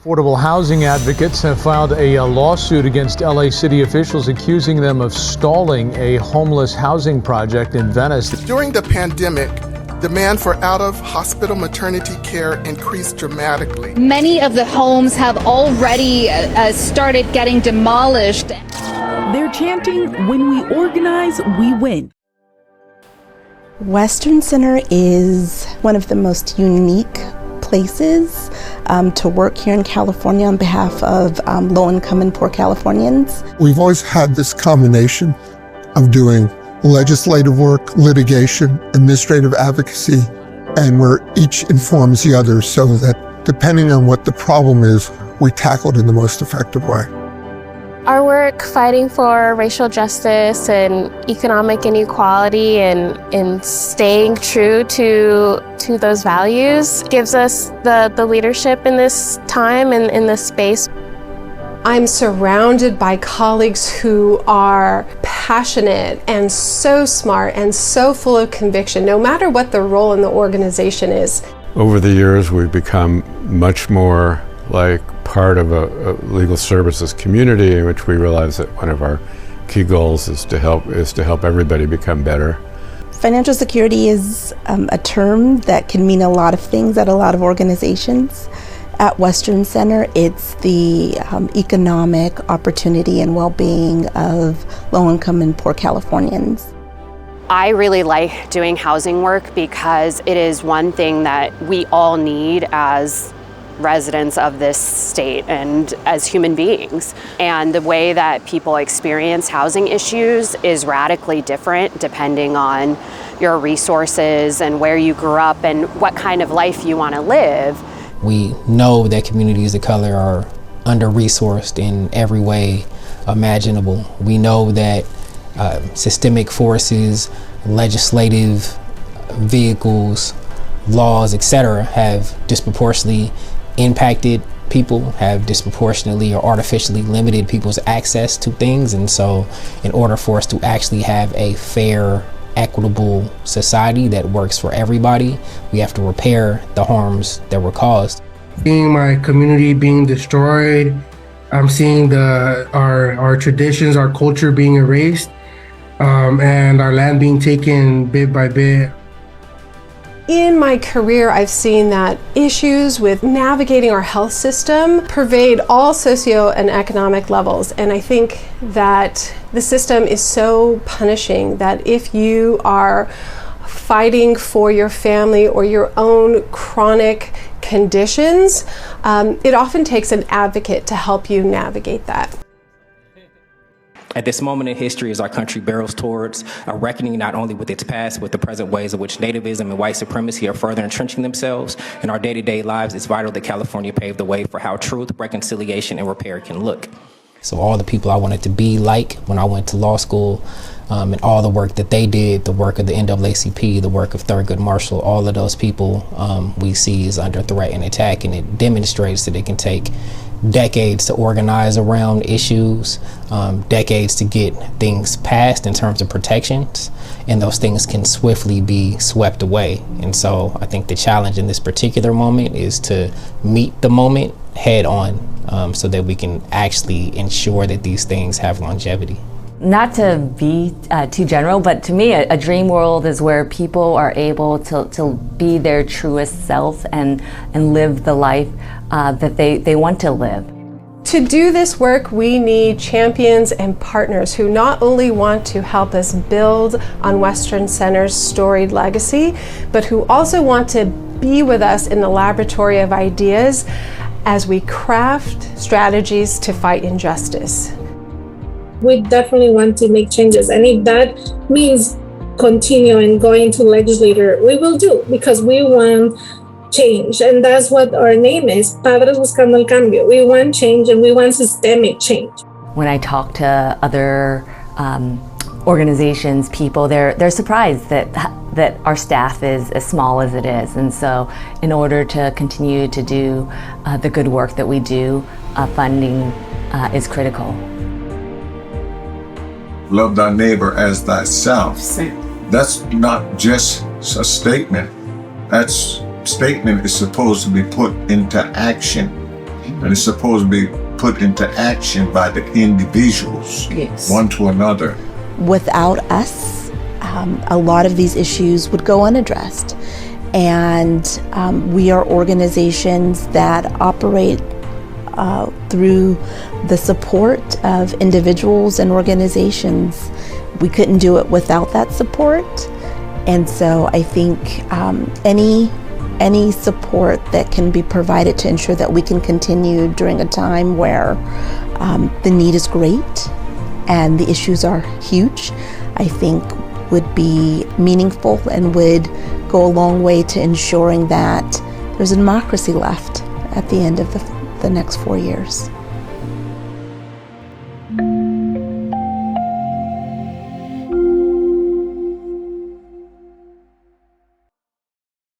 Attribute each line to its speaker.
Speaker 1: Affordable housing advocates have filed a lawsuit against LA city officials accusing them of stalling a homeless housing project in Venice.
Speaker 2: During the pandemic, demand for out-of-hospital maternity care increased dramatically.
Speaker 3: Many of the homes have already started getting demolished.
Speaker 4: They're chanting, "When we organize, we win."
Speaker 5: Western Center is one of the most unique places to work here in California on behalf of low-income and poor Californians.
Speaker 6: We've always had this combination of doing legislative work, litigation, administrative advocacy, and where each informs the other so that depending on what the problem is, we tackle it in the most effective way.
Speaker 7: Our work fighting for racial justice and economic inequality and staying true to those values gives us the leadership in this time and in this space.
Speaker 8: I'm surrounded by colleagues who are passionate and so smart and so full of conviction, no matter what their role in the organization is.
Speaker 9: Over the years, we've become much more like part of a legal services community in which we realize that one of our key goals is to help everybody become better.
Speaker 5: Financial security is a term that can mean a lot of things at a lot of organizations. At Western Center, it's the economic opportunity and well-being of low-income and poor Californians.
Speaker 10: I really like doing housing work because it is one thing that we all need as residents of this state and as human beings. And the way that people experience housing issues is radically different depending on your resources and where you grew up and what kind of life you want to live.
Speaker 11: We know that communities of color are under-resourced in every way imaginable. We know that systemic forces, legislative vehicles, laws, etc., have disproportionately impacted people, have disproportionately or artificially limited people's access to things. And so in order for us to actually have a fair, equitable society that works for everybody, we have to repair the harms that were caused.
Speaker 12: Seeing my community being destroyed, I'm seeing our traditions, our culture being erased, and our land being taken bit by bit.
Speaker 8: In my career, I've seen that issues with navigating our health system pervade all socio and economic levels. And I think that the system is so punishing that if you are fighting for your family or your own chronic conditions, it often takes an advocate to help you navigate that.
Speaker 13: At this moment in history, as our country barrels towards a reckoning not only with its past, but the present ways in which nativism and white supremacy are further entrenching themselves in our day-to-day lives, it's vital that California pave the way for how truth, reconciliation, and repair can look.
Speaker 11: So all the people I wanted to be like when I went to law school, and all the work that they did, the work of the NAACP, the work of Thurgood Marshall, all of those people we see is under threat and attack, and it demonstrates that it can take decades to organize around issues, decades to get things passed in terms of protections, and those things can swiftly be swept away. And so I think the challenge in this particular moment is to meet the moment head on, so that we can actually ensure that these things have longevity.
Speaker 14: Not to be too general, but to me, a dream world is where people are able to be their truest self and live the life that they want to live.
Speaker 8: To do this work, we need champions and partners who not only want to help us build on Western Center's storied legacy, but who also want to be with us in the laboratory of ideas as we craft strategies to fight injustice.
Speaker 15: We definitely want to make changes, and if that means continuing going to legislator, we will do, because we want change, and that's what our name is, Padres Buscando el Cambio. We want change, and we want systemic change.
Speaker 14: When I talk to other organizations, people, they're surprised that our staff is as small as it is, and so in order to continue to do the good work that we do, funding is critical.
Speaker 16: Love thy neighbor as thyself. that's not just a statement. That statement is supposed to be put into action. And it's supposed to be put into action by the individuals, one to another.
Speaker 5: Without us, a lot of these issues would go unaddressed. And we are organizations that operate through the support of individuals and organizations. We couldn't do it without that support. And so I think any support that can be provided to ensure that we can continue during a time where the need is great and the issues are huge, I think would be meaningful and would go a long way to ensuring that there's a democracy left at the end of the next 4 years.